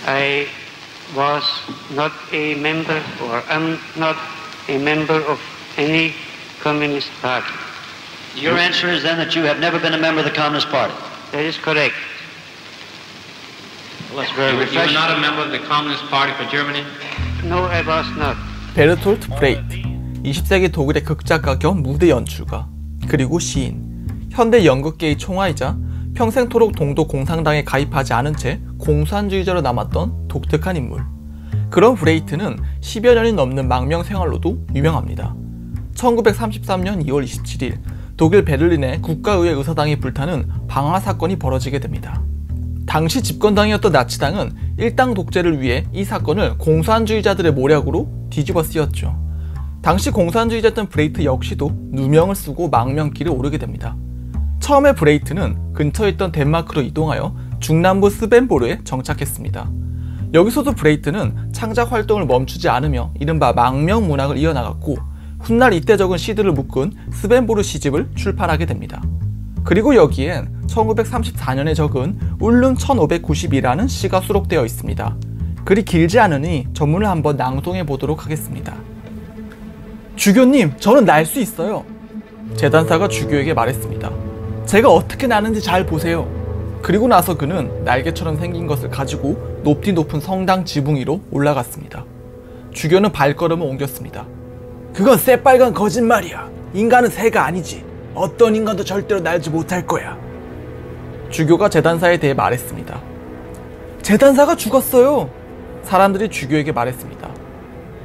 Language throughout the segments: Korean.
I was not a member or am not a member of any Communist Party. Your answer is then that you have never been a member of the Communist Party. That is correct. Well, that's very You were refreshing. not a member of the Communist Party for Germany? No, I was not. 베르톨트 브레이트, 20세기 독일의 극작가 겸 무대 연출가, 그리고 시인, 현대 연극계의 총아이자 평생토록 동독 공산당에 가입하지 않은 채 공산주의자로 남았던 독특한 인물. 그런 브레이트는 10여 년이 넘는 망명 생활로도 유명합니다. 1933년 2월 27일 독일 베를린의 국가의회 의사당이 불타는 방화 사건이 벌어지게 됩니다. 당시 집권당이었던 나치당은 일당 독재를 위해 이 사건을 공산주의자들의 모략으로 뒤집어 쓰였죠. 당시 공산주의자였던 브레이트 역시도 누명을 쓰고 망명길에 오르게 됩니다. 처음에 브레이트는 근처에 있던 덴마크로 이동하여 중남부 스벤보르에 정착했습니다. 여기서도 브레이트는 창작 활동을 멈추지 않으며 이른바 망명 문학을 이어나갔고 훗날 이때 적은 시들을 묶은 스벤보르 시집을 출판하게 됩니다. 그리고 여기엔 1934년에 적은 울름 1592라는 시가 수록되어 있습니다. 글이 길지 않으니 전문을 한번 낭송해 보도록 하겠습니다. 주교님, 저는 날 수 있어요. 재단사가 주교에게 말했습니다. 제가 어떻게 나는지 잘 보세요. 그리고 나서 그는 날개처럼 생긴 것을 가지고 높이 높은 성당 지붕 위로 올라갔습니다. 주교는 발걸음을 옮겼습니다. 그건 새빨간 거짓말이야. 인간은 새가 아니지. 어떤 인간도 절대로 날지 못할 거야. 주교가 재단사에 대해 말했습니다. 재단사가 죽었어요. 사람들이 주교에게 말했습니다.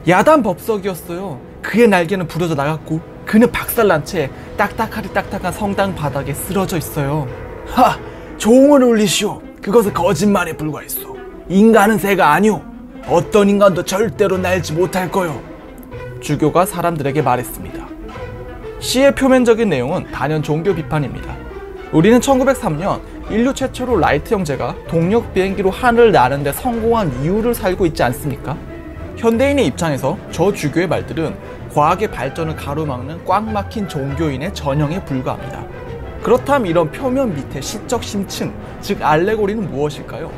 야단 법석이었어요. 그의 날개는 부러져 나갔고 그는 박살난 채 딱딱한 성당 바닥에 쓰러져 있어요. 하! 종을 울리시오. 그것은 거짓말에 불과했소. 인간은 새가 아니오. 어떤 인간도 절대로 날지 못할 거요. 주교가 사람들에게 말했습니다. 시의 표면적인 내용은 단연 종교 비판입니다. 우리는 1903년 인류 최초로 라이트 형제가 동력 비행기로 하늘을 나는 데 성공한 이유를 살고 있지 않습니까? 현대인의 입장에서 저 주교의 말들은 과학의 발전을 가로막는 꽉 막힌 종교인의 전형에 불과합니다. 그렇다면 이런 표면 밑에 시적 심층, 즉 알레고리는 무엇일까요?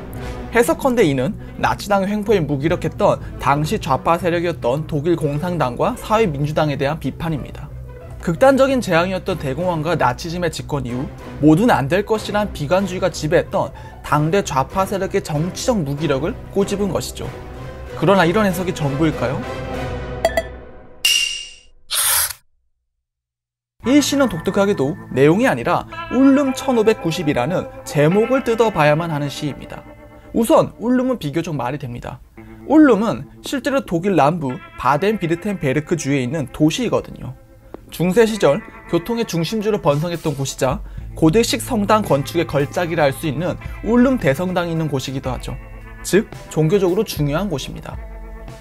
해석컨대 이는 나치당의 횡포에 무기력했던 당시 좌파 세력이었던 독일 공산당과 사회민주당에 대한 비판입니다. 극단적인 재앙이었던 대공황과 나치즘의 집권 이후 뭐든 안 될 것이란 비관주의가 지배했던 당대 좌파 세력의 정치적 무기력을 꼬집은 것이죠. 그러나 이런 해석이 전부일까요? 이 시는 독특하게도 내용이 아니라 울름 1590이라는 제목을 뜯어봐야만 하는 시입니다. 우선 울름은 비교적 말이 됩니다. 울름은 실제로 독일 남부 바덴비르텐베르크 주에 있는 도시이거든요. 중세 시절 교통의 중심지로 번성했던 곳이자 고대식 성당 건축의 걸작이라 할 수 있는 울름 대성당이 있는 곳이기도 하죠. 즉 종교적으로 중요한 곳입니다.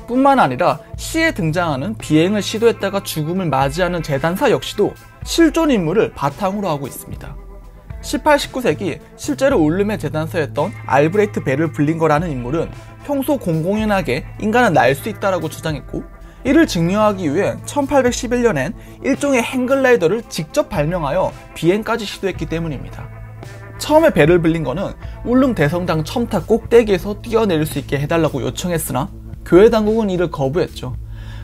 뿐만 아니라 시에 등장하는 비행을 시도했다가 죽음을 맞이하는 재단사 역시도 실존 인물을 바탕으로 하고 있습니다. 18, 19세기 실제로 울름의 재단사였던 알브레히트 베를 블링거라는 인물은 평소 공공연하게 인간은 날 수 있다라고 주장했고 이를 증명하기 위해 1811년엔 일종의 행글라이더를 직접 발명하여 비행까지 시도했기 때문입니다. 처음에 베를 블링거는 울름 대성당 첨탑 꼭대기에서 뛰어내릴 수 있게 해달라고 요청했으나 교회 당국은 이를 거부했죠.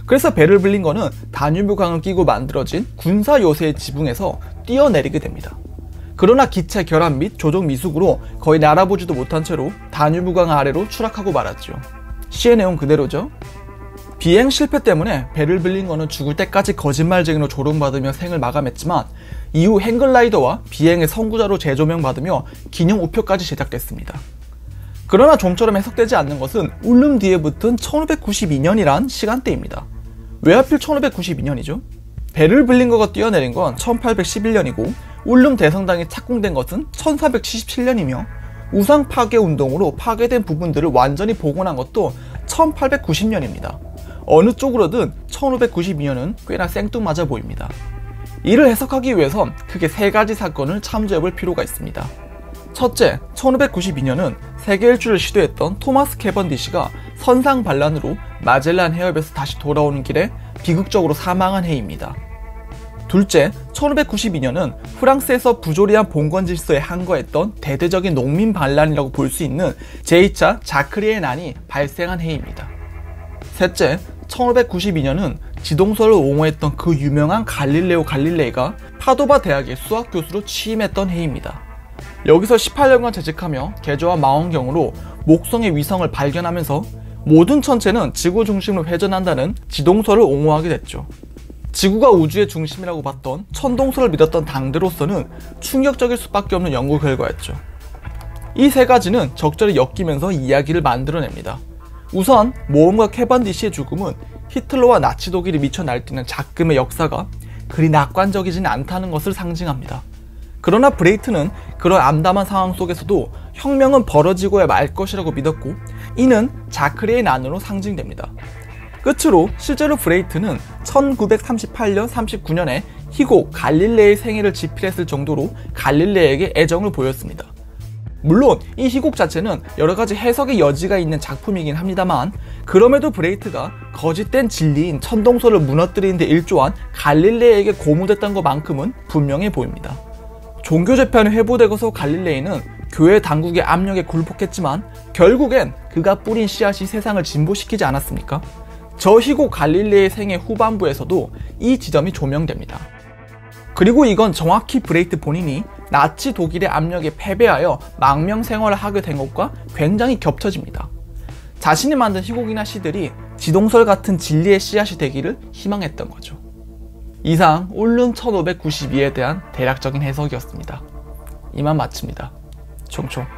그래서 베를 블링거는 다뉴브강을 끼고 만들어진 군사 요새의 지붕에서 뛰어내리게 됩니다. 그러나 기체 결함 및 조종 미숙으로 거의 날아보지도 못한 채로 다뉴브강 아래로 추락하고 말았죠. 시의 내용 그대로죠. 비행 실패 때문에 베를 블링거는 죽을 때까지 거짓말쟁이로 조롱받으며 생을 마감했지만 이후 행글라이더와 비행의 선구자로 재조명받으며 기념 우표까지 제작됐습니다. 그러나 좀처럼 해석되지 않는 것은 울름 뒤에 붙은 1592년이란 시간대입니다. 왜 하필 1592년이죠? 베를 블링거가 뛰어내린 건 1811년이고 울름 대성당이 착공된 것은 1477년이며 우상 파괴 운동으로 파괴된 부분들을 완전히 복원한 것도 1890년입니다. 어느 쪽으로든 1592년은 꽤나 생뚱맞아 보입니다. 이를 해석하기 위해선 크게 세 가지 사건을 참조해볼 필요가 있습니다. 첫째, 1592년은 세계 일주를 시도했던 토마스 캐번디시가 선상 반란으로 마젤란 해협에서 다시 돌아오는 길에 비극적으로 사망한 해입니다. 둘째, 1592년은 프랑스에서 부조리한 봉건 질서에 항거했던 대대적인 농민 반란이라고 볼 수 있는 제2차 자크리의 난이 발생한 해입니다. 셋째, 1592년은 지동설을 옹호했던 그 유명한 갈릴레오 갈릴레이가 파도바 대학의 수학 교수로 취임했던 해입니다. 여기서 18년간 재직하며 개조와 망원경으로 목성의 위성을 발견하면서 모든 천체는 지구 중심으로 회전한다는 지동설을 옹호하게 됐죠. 지구가 우주의 중심이라고 봤던 천동설을 믿었던 당대로서는 충격적일 수밖에 없는 연구 결과였죠. 이 세 가지는 적절히 엮이면서 이야기를 만들어냅니다. 우선 모험가 캐반디시의 죽음은 히틀러와 나치 독일이 미쳐 날뛰는 작금의 역사가 그리 낙관적이진 않다는 것을 상징합니다. 그러나 브레이트는 그런 암담한 상황 속에서도 혁명은 벌어지고야 말 것이라고 믿었고, 이는 자크리의 난으로 상징됩니다. 끝으로 실제로 브레이트는 1938년 39년에 희곡 갈릴레의 생애를 집필했을 정도로 갈릴레에게 애정을 보였습니다. 물론 이 희곡 자체는 여러가지 해석의 여지가 있는 작품이긴 합니다만, 그럼에도 브레이트가 거짓된 진리인 천동설을 무너뜨리는 데 일조한 갈릴레에게 고무됐던 것만큼은 분명해 보입니다. 종교 재판이 회부되고서 갈릴레이는 교회 당국의 압력에 굴복했지만 결국엔 그가 뿌린 씨앗이 세상을 진보시키지 않았습니까? 저 희곡 갈릴레의 생애 후반부에서도 이 지점이 조명됩니다. 그리고 이건 정확히 브레이트 본인이 나치 독일의 압력에 패배하여 망명 생활을 하게 된 것과 굉장히 겹쳐집니다. 자신이 만든 희곡이나 시들이 지동설 같은 진리의 씨앗이 되기를 희망했던 거죠. 이상 울릉 1592에 대한 대략적인 해석이었습니다. 이만 마칩니다. 총총.